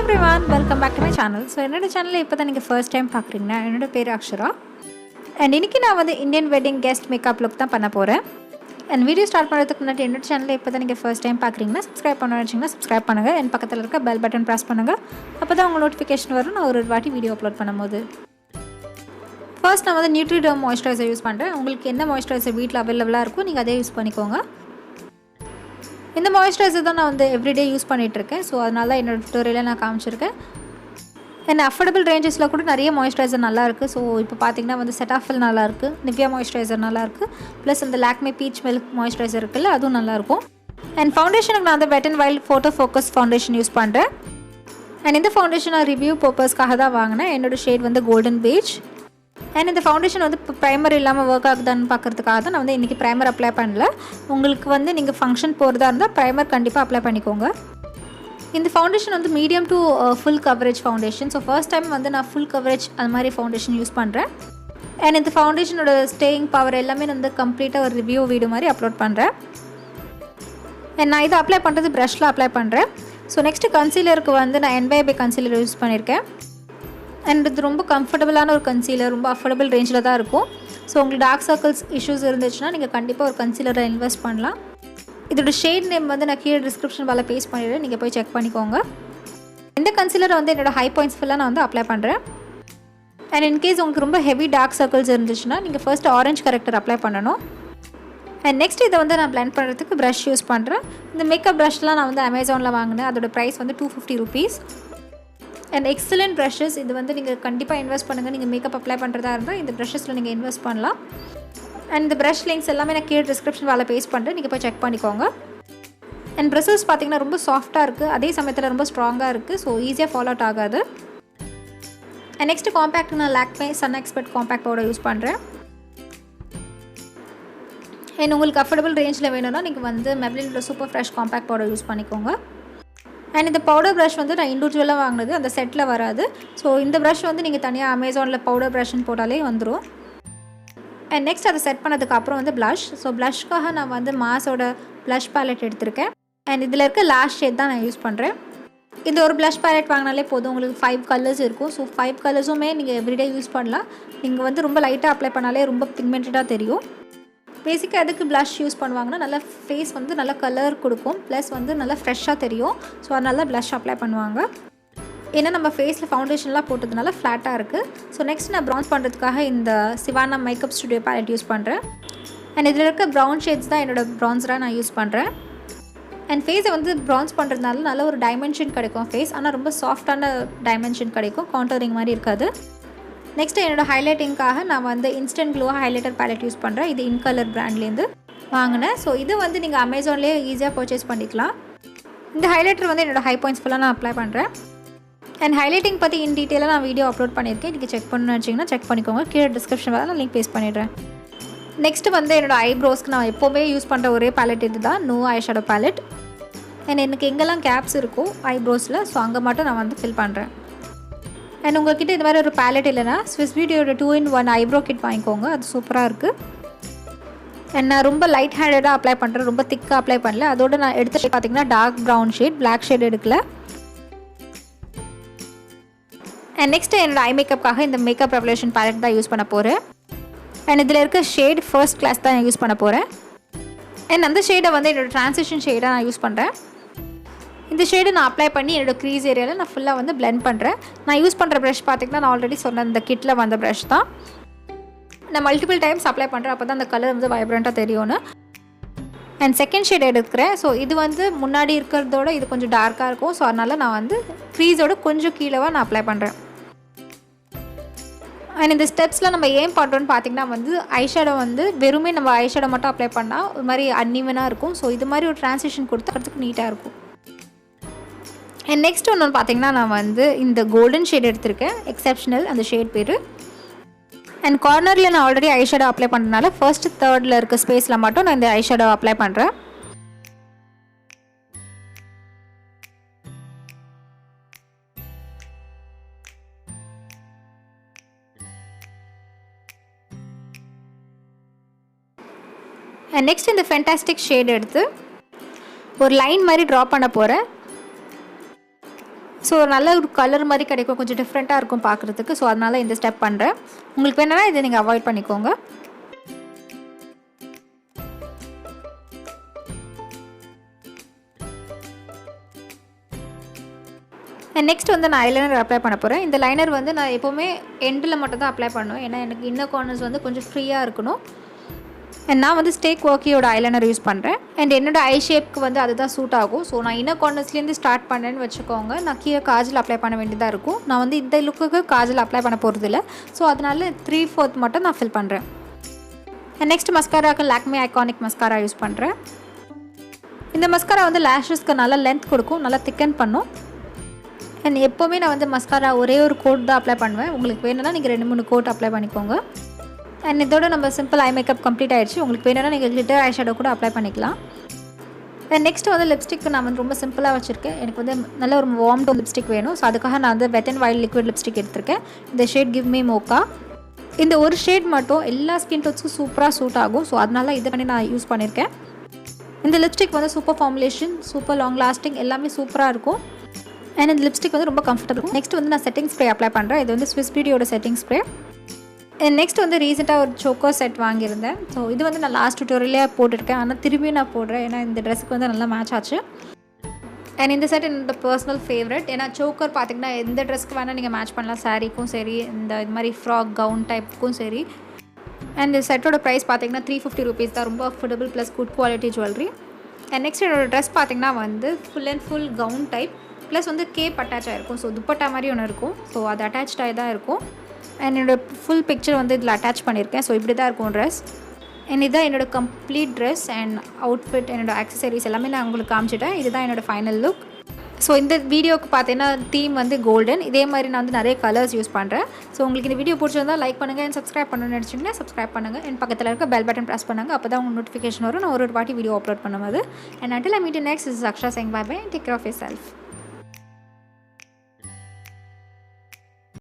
everyone, welcome back to my channel. So என்னோட சேனலை இப்போ தான் நீங்கள் ஃபர்ஸ்ட் டைம் பார்க்குறீங்கன்னா என்னோட பேர் அக்ஷரா. அண்ட் இன்றைக்கி நான் வந்து Indian wedding guest makeup look தான் பண்ண போகிறேன். அண்ட் வீடியோ ஸ்டார்ட் பண்ணுறதுக்கு முன்னாடி என்னோட சேனலை இப்போ தான் நீங்கள் ஃபர்ஸ்ட் டைம் பார்க்குறீங்கன்னா சப்ஸ்கிரைப் பண்ண வச்சிங்கன்னா சப்ஸ்கிரைப் பண்ணுங்கள். என் பக்கத்தில் இருக்க பெல் பட்டன் ப்ரெஸ் பண்ணுங்கள். அப்போ தான் உங்கள் நோட்டிஃபிகேஷன் வரும் நான் ஒரு வாட்டி வீடியோ அப்லோட் பண்ணும்போது. ஃபர்ஸ்ட் நான் வந்து Neutriderm மாய்ஸ்சரைசர் யூஸ் பண்ணுறேன். உங்களுக்கு என்ன மாய்ஸ்சரைசர் வீட்டில் அவைலபிளாக இருக்கோ நீங்கள் அதே யூஸ் பண்ணிக்கோங்க. இந்த மாய்ஸ்சரைசர் தான் நான் வந்து எவ்ரிடே யூஸ் பண்ணிகிட்ருக்கேன். ஸோ அதனால தான் என்னோடய டுட்டோரியலில் நான் காமிச்சிருக்கேன். அண்ட் அஃபோர்டபுள் ரேஞ்சஸில் கூட நிறைய மாய்ஸ்சரைசர் நல்லாயிருக்கு. ஸோ இப்போ பார்த்தீங்கன்னா வந்து செட்டாஃபில் நல்லாயிருக்கு, நிவ்யா மாய்ஸ்சரைசர் நல்லாயிருக்கு, ப்ளஸ் இந்த லாக்மே பீச் மில்க் மாய்ஸ்சரைசர் இருக்குல்ல அதுவும் நல்லாயிருக்கும். அண்ட் ஃபவுண்டேஷனுக்கு நான் வந்து வெட் and wild photo focus foundation use பண்ணுறேன். அண்ட் இந்த ஃபவுண்டேஷன் நான் ரிவ்யூ பர்பஸ்க்காக தான் வாங்கினேன். என்னோடய ஷேட் வந்து கோல்டன் பெய்ஜ். அண்ட் இந்த ஃபவுண்டேஷன் வந்து இப்போ ப்ரைமர் இல்லாமல் ஒர்க் ஆகுதான்னு பார்க்குறதுக்காக தான் நான் வந்து இன்றைக்கி ப்ரைமர் அப்ளை பண்ணல. உங்களுக்கு வந்து நீங்கள் ஃபங்க்ஷன் போகிறதா இருந்தால் ப்ரைமர் கண்டிப்பாக அப்ளை பண்ணிக்கோங்க. இந்த ஃபவுண்டேஷன் வந்து medium to full coverage foundation. So first time வந்து நான் ஃபுல் கவரேஜ் அந்த மாதிரி ஃபவுண்டேஷன் யூஸ் பண்ணுறேன். அண்ட் இந்த ஃபவுண்டேஷனோட ஸ்டேயிங் பவர் எல்லாமே வந்து கம்ப்ளீட்டாக ஒரு ரிவ்யூ வீடியோ மாதிரி அப்லோட் பண்ணுறேன். அண்ட் நான் இதை அப்ளை பண்ணுறது ப்ரஷில் அப்ளை பண்ணுறேன். ஸோ நெக்ஸ்ட்டு கன்சீலருக்கு வந்து நான் NYB கன்சீலர் யூஸ் பண்ணியிருக்கேன். அண்ட் இது ரொம்ப கம்ஃபர்டபுளான ஒரு கன்சீலர், ரொம்ப அஃபோர்டபுள் ரேஞ்சில் தான் இருக்கும். ஸோ உங்களுக்கு டார்க் சர்க்கிள்ஸ் இஷ்யூஸ் இருந்துச்சுன்னா நீங்கள் கண்டிப்பாக ஒரு கன்சீலரை இன்வெஸ்ட் பண்ணலாம். இதோட ஷேட் நேம் வந்து நான் கீழே டிஸ்கிரிப்ஷன் பால பேஸ்ட் பண்ணிடுறேன், நீங்கள் போய் செக் பண்ணிக்கோங்க. இந்த கன்சீலரை வந்து என்னோடய ஹை பாயிண்ட்ஸ் ஃபுல்லாக நான் வந்து அப்ளை பண்ணுறேன். அண்ட் இன்கேஸ் உங்களுக்கு ரொம்ப ஹெவி டார்க் சர்க்கிள்ஸ் இருந்துச்சுன்னா நீங்கள் ஃபர்ஸ்ட் ஆரஞ்ச் கரெக்டர் அப்ளை பண்ணணும். அண்ட் நெக்ஸ்ட் இதை வந்து நான் பிளெண்ட் பண்ணுறதுக்கு ப்ரஷ் யூஸ் பண்ணுறேன். இந்த மேக்கப் ப்ரஷ்லாம் நான் வந்து அமேசானில் வாங்கினேன். அதோட ப்ரைஸ் வந்து 250 rupees. And excellent brushes. இது வந்து நீங்கள் கண்டிப்பாக இன்வெஸ்ட் பண்ணுங்கள். நீங்கள் மேக்கப் அப்ளை பண்ணுறதா இருந்தால் இந்த ப்ரஷஸில் நீங்கள் இன்வெஸ்ட் பண்ணலாம். அண்ட் இந்த ப்ரஷ் லிங்க்ஸ் எல்லாமே நான் கீழே டிஸ்கிரிப்ஷன் வேலை பேஸ்ட் பண்ணுறேன், நீங்கள் போய் செக் பண்ணிக்கோங்க. அண்ட் ப்ரஷஸ் பார்த்திங்கன்னா ரொம்ப சாஃப்ட்டாக இருக்குது, அதே சமயத்தில் ரொம்ப ஸ்ட்ராங்காக இருக்குது. ஸோ ஈஸியாக ஃபாலோ அவுட் ஆகாது. அண்ட் நெக்ஸ்ட்டு காம்பேக்ட் நான் Lakme sun expert compact powder use பண்ணுறேன். அண்ட் உங்களுக்கு அஃபோர்டபுள் ரேஞ்சில் வேணும்னா நீங்கள் வந்து மெப்ளினோட super fresh compact powder use பண்ணிக்கோங்க. அண்ட் இந்த பவுடர் ப்ரஷ் வந்து நான் இண்டிவிஜுவலாக வாங்கினது, அந்த செட்டில் வராது. ஸோ இந்த ப்ரஷ் வந்து நீங்கள் தனியாக அமேசானில் பவுடர் ப்ரஷ்ன்னு போட்டாலே வந்துடும். அண்ட் நெக்ஸ்ட் அதை செட் பண்ணதுக்கு அப்புறம் வந்து ப்ளஷ். ஸோ ப்ளஷ்க்காக நான் வந்து மாஸோட ப்ளஷ் பேலட் எடுத்திருக்கேன். அண்ட் இதில் இருக்க லாஸ்ட் ஷேட் தான் நான் யூஸ் பண்ணுறேன். இந்த ஒரு ப்ளஷ் பேலட் வாங்கினாலே போதும், உங்களுக்கு 5 கலர்ஸ் இருக்கும். ஸோ 5 கலர்ஸுமே நீங்கள் எவ்ரிடே யூஸ் பண்ணலாம். நீங்கள் வந்து ரொம்ப லைட்டாக அப்ளை பண்ணாலே ரொம்ப பிக்மெண்டடாக தெரியும். பேசிக்காக எதுக்கு ப்ளஷ் யூஸ் பண்ணுவாங்கன்னா நல்லா ஃபேஸ் வந்து நல்லா கலர் கொடுக்கும், ப்ளஸ் வந்து நல்லா ஃப்ரெஷ்ஷாக தெரியும். ஸோ அதனால ப்ளஷ் அப்ளை பண்ணுவாங்க. ஏன்னா நம்ம ஃபேஸில் ஃபவுண்டேஷன்லாம் போட்டதுனால ஃப்ளாட்டாக இருக்குது. ஸோ நெக்ஸ்ட் நான் ப்ரௌன்ஸ் பண்ணுறதுக்காக இந்த Siwana makeup studio ballot use பண்ணுறேன். அண்ட் இதில் இருக்க ப்ரௌன் ஷேட்ஸ் தான் என்னோடய ப்ரௌன்ஸராக நான் யூஸ் பண்ணுறேன். அண்ட் ஃபேஸை வந்து ப்ரௌன்ஸ் பண்ணுறதுனால நல்ல ஒரு டைமென்ஷன் கிடைக்கும் ஃபேஸ், ஆனால் ரொம்ப சாஃப்டான டைமென்ஷன் கிடைக்கும், கான்டோரிங் மாதிரி இருக்காது. நெக்ஸ்ட்டு என்னோடய ஹைலைட்டிங்காக நான் வந்து instant glow highlighter palette use பண்ணுறேன். இது INCOLOR பிராண்ட்லேருந்து வாங்கினேன். ஸோ இது வந்து நீங்கள் அமேசான்லேயே ஈஸியாக பர்ச்சேஸ் பண்ணிக்கலாம். இந்த ஹைலைட்டர் வந்து என்னோடய ஹை பாயிண்ட்ஸ் ஃபுல்லாக நான் அப்ளை பண்ணுறேன். அண்ட் ஹைலைட்டிங் பற்றி இன் டீட்டெயிலாக நான் வீடியோ அப்லோட் பண்ணியிருக்கேன், நீங்கள் செக் பண்ணணும்னு வச்சிங்கன்னா செக் பண்ணிக்கோங்க. கீழே டிஸ்கிரிப்ஷன் வேலை நான் லிங்க் பேஸ்ட் பண்ணிடுறேன். நெக்ஸ்ட்டு வந்து என்னோடய ஐப்ரோஸ்க்கு நான் எப்போவுமே யூஸ் பண்ணுற ஒரே பேலட் இது தான், நோ ஐஷேடோ பேலட். அண்ட் எனக்கு எங்கெல்லாம் கேப்ஸ் இருக்கோ ஐப்ரோஸில், ஸோ அங்கே மட்டும் நான் வந்து ஃபில் பண்ணுறேன். அண்ட் உங்கள்கிட்ட இது மாதிரி ஒரு பேலட் இல்லைனா ஸ்விஸ் பியூட்டியோட 2-in-1 ஐப்ரோ கிட் வாங்கிக்கோங்க, அது சூப்பராக இருக்குது. அண்ட் நான் ரொம்ப லைட் ஹேண்டடாக அப்ளை பண்ணுறேன், ரொம்ப திக்காக அப்ளை பண்ணல. அதோடு நான் எடுத்த ஷேட் பார்த்திங்கன்னா dark brown shade, black shade எடுக்கல. அண்ட் நெக்ஸ்ட்டு என்னோடய ஐ மேக்கப்புக்காக இந்த மேக்கப் ரெவல்யூஷன் பேலட் தான் யூஸ் பண்ண போகிறேன். அண்ட் இதில் இருக்க ஷேட் ஃபர்ஸ்ட் கிளாஸ் தான் நான் யூஸ் பண்ண போகிறேன். அண்ட் அந்த ஷேடை வந்து என்னோடய ட்ரான்சிஷன் ஷேடாக நான் யூஸ் பண்ணுறேன். இந்த ஷேடு நான் அப்ளை பண்ணி என்னோடய க்ரீஸ் ஏரியாவில் நான் ஃபுல்லாக வந்து பிளெண்ட் பண்ணுறேன். நான் யூஸ் பண்ணுற ப்ரஷ் பார்த்திங்கன்னா நான் ஆல்ரெடி சொன்ன இந்த கிட்டில் வந்த ப்ரஷ் தான். நான் மல்டிபிள் டைம்ஸ் அப்ளை பண்ணுறேன், அப்போ தான் அந்த கலர் வந்து வைப்ரண்ட்டாக தெரியும்னு. அண்ட் செகண்ட் ஷேட் எடுக்கிறேன். ஸோ இது வந்து முன்னாடி இருக்கிறதோட இது கொஞ்சம் டார்க்காக இருக்கும். ஸோ அதனால் நான் வந்து க்ரீஸோட கொஞ்சம் கீழே நான் அப்ளை பண்ணுறேன். அண்ட் இந்த ஸ்டெப்ஸில் நம்ம ஏன் பண்ணுறோன்னு பார்த்திங்கன்னா வந்து ஐஷேடோ வந்து வெறுமே நம்ம ஐஷேடோ மட்டும் அப்ளை பண்ணால் ஒரு மாதிரி அன்இவனாக இருக்கும். ஸோ இது மாதிரி ஒரு ட்ரான்சிஷன் கொடுத்துறதுக்கு நீட்டாக இருக்கும். அண்ட் நெக்ஸ்ட் ஒன்று பார்த்திங்கன்னா நான் வந்து இந்த கோல்டன் ஷேட் எடுத்திருக்கேன், எக்ஸப்ஷனல் அந்த ஷேட் பேர். அண்ட் கார்னரில் நான் ஆல்ரெடி ஐஷேடோ அப்ளை பண்ணுறதுனால ஃபர்ஸ்ட் தேர்டில் இருக்க ஸ்பேஸில் மட்டும் நான் இந்த ஐஷேடோ அப்ளை பண்ணுறேன். அண்ட் நெக்ஸ்ட் இந்த ஃபென்டாஸ்டிக் ஷேட் எடுத்து ஒரு லைன் மாதிரி ட்ரா பண்ண போகிறேன். ஸோ நல்ல ஒரு கலர் மாதிரி கிடைக்கும், கொஞ்சம் டிஃப்ரெண்ட்டாக இருக்கும் பார்க்குறதுக்கு. ஸோ அதனால் இந்த ஸ்டெப் பண்ணுறேன். உங்களுக்கு வேணும்னா இதை நீங்கள் அவாய்ட் பண்ணிக்கோங்க. அண்ட் நெக்ஸ்ட் வந்து நான் ஐலைனர் அப்ளை பண்ண போகிறேன். இந்த லைனர் வந்து நான் எப்போவுமே எண்டில் மட்டும் தான் அப்ளை பண்ணுவேன். ஏன்னா எனக்கு இன்னர் கார்னர்ஸ் வந்து கொஞ்சம் ஃப்ரீயாக இருக்கணும். அண்ட் நான் வந்து ஸ்டேக் ஒர்க்கியோட ஐலைனர் யூஸ் பண்ணுறேன். அண்ட் என்னோடய ஐ ஷேப்க்கு வந்து அதுதான் சூட் ஆகும். ஸோ நான் இன்னர் கார்னர்ஸ்லேருந்து ஸ்டார்ட் பண்ணேன்னு வச்சுக்கோங்க. நான் கீழே காஜல் அப்ளை பண்ண வேண்டியதாக இருக்கும். நான் வந்து இந்த லுக்குக்கு காஜல் அப்ளை பண்ண போகிறது இல்லை. ஸோ அதனால 3/4 மட்டும் நான் ஃபில் பண்ணுறேன். அண்ட் நெக்ஸ்ட் மஸ்காராவுக்கு லாக்மே ஐகானிக் மஸ்காரா யூஸ் பண்ணுறேன். இந்த மஸ்காரா வந்து லேஷஸ்க்கு நல்லா லென்த் கொடுக்கும், நல்லா திக்கன் பண்ணும். அண்ட் எப்போவுமே நான் வந்து மஸ்காரா ஒரே ஒரு கோட் தான் அப்ளை பண்ணுவேன். உங்களுக்கு வேணும்னா நீங்கள் 2-3 கோட் அப்ளை பண்ணிக்கோங்க. அண்ட் இதோட நம்ம சிம்பிள் ஐ மேக்கப் கம்ப்ளீட் ஆகிடுச்சு. உங்களுக்கு வேணும்னா நீங்கள் கிளிட்டர் ஐஷேடோ கூட அப்ளை பண்ணிக்கலாம். அண்ட் நெக்ஸ்ட் வந்து லிப்ஸ்டிக் நான் வந்து ரொம்ப சிம்பிளாக வச்சுருக்கேன். எனக்கு வந்து நல்ல ஒரு வார்ம் டோன் லிப்ஸ்டிக் வேணும். ஸோ அதுக்காக நான் வந்து வெட் அண்ட் வைல்ட் லிக்விட் லிப்ஸ்டிக் எடுத்திருக்கேன். இந்த ஷேட் கிவ் மீ மோக்கா. இந்த ஒரு ஷேட் மட்டும் எல்லா ஸ்கின் டோன்ஸ்க்கும் சூப்பராக சூட் ஆகும். ஸோ அதனால இதை பண்ணி நான் யூஸ் பண்ணியிருக்கேன். இந்த லிப்ஸ்டிக் வந்து super formulation, super long lasting, எல்லாமே சூப்பராக இருக்கும். அண்ட் இந்த லிப்ஸ்டிக் வந்து ரொம்ப கம்ஃபர்டபுள். நெக்ஸ்ட் வந்து நான் செட்டிங் ஸ்ப்ரே அப்ளை பண்ணுறேன். இது வந்து ஸ்விஸ் பியூட்டியோட செட்டிங் ஸ்ப்ரே. அண்ட் நெக்ஸ்ட் வந்து ரீசெண்டாக ஒரு சோக்கர் செட் வாங்கியிருந்தேன். ஸோ இது வந்து நான் லாஸ்ட் டியூட்டோரியலே போட்டிருக்கேன். ஆனால் திரும்பியும் நான் போடுறேன். ஏன்னா இந்த ட்ரெஸ்ஸுக்கு வந்து நல்லா மேட்ச் ஆச்சு. அண்ட் இந்த செட் என்னோட பர்சனல் ஃபேவரட். ஏன்னா சோக்கர் பார்த்திங்கன்னா எந்த ட்ரெஸ்க்கு வேணால் நீங்கள் மேட்ச் பண்ணலாம். சாரீக்கும் சரி, இது மாதிரி ஃப்ராக் கவுன் டைப்புக்கும் சரி. அண்ட் இந்த செட்டோட ப்ரைஸ் பார்த்திங்கன்னா 350 rupees தான். ரொம்ப affordable plus good quality jewellery. And next என்னோடய ட்ரெஸ் பார்த்திங்கன்னா வந்து full and full gown type plus வந்து கேப் அட்டாச் ஆகிருக்கும். ஸோ துப்பட்டா மாதிரி ஒன்று இருக்கும். ஸோ அது அட்டாச்சாகி தான் இருக்கும். அண்ட் என்னோடய ஃபுல் பிக்சர் வந்து இதில் அட்டாச் பண்ணியிருக்கேன். ஸோ இப்படி தான் இருக்கும் ட்ரெஸ். அண்ட் இதுதான் என்னோடய கம்ப்ளீட் ட்ரெஸ் அண்ட் அவுட்ஃபிட், என்னோடய ஆக்சசரிஸ் எல்லாமே நான் உங்களுக்கு காமிச்சிட்டேன். இதுதான் என்னோடய ஃபைனல் லுக். ஸோ இந்த வீடியோக்கு பார்த்தீங்கன்னா தீம் வந்து கோல்டன். இதே மாதிரி நான் வந்து நிறைய கலர்ஸ் யூஸ் பண்ணுறேன். ஸோ உங்களுக்கு இந்த வீடியோ பிடிச்சிருந்தா லைக் பண்ணுங்கள். அண்ட் சப்ஸ்கிரைப் பண்ணணும்னு நினச்சிங்கன்னா சப்ஸ்கிரைப் பண்ணுங்கள். அண்ட் பக்கத்தில் இருக்க பெல் பட்டன் ப்ரெஸ் பண்ணுங்கள். அப்போ தான் உங்களுக்கு நோட்டிஃபிகேஷன் வரும் நான் ஒரு வாட்டி வீடியோ அப்லோட் பண்ணும்போது. And until I meet you next, this is Akshara saying bye bye and take care of yourself.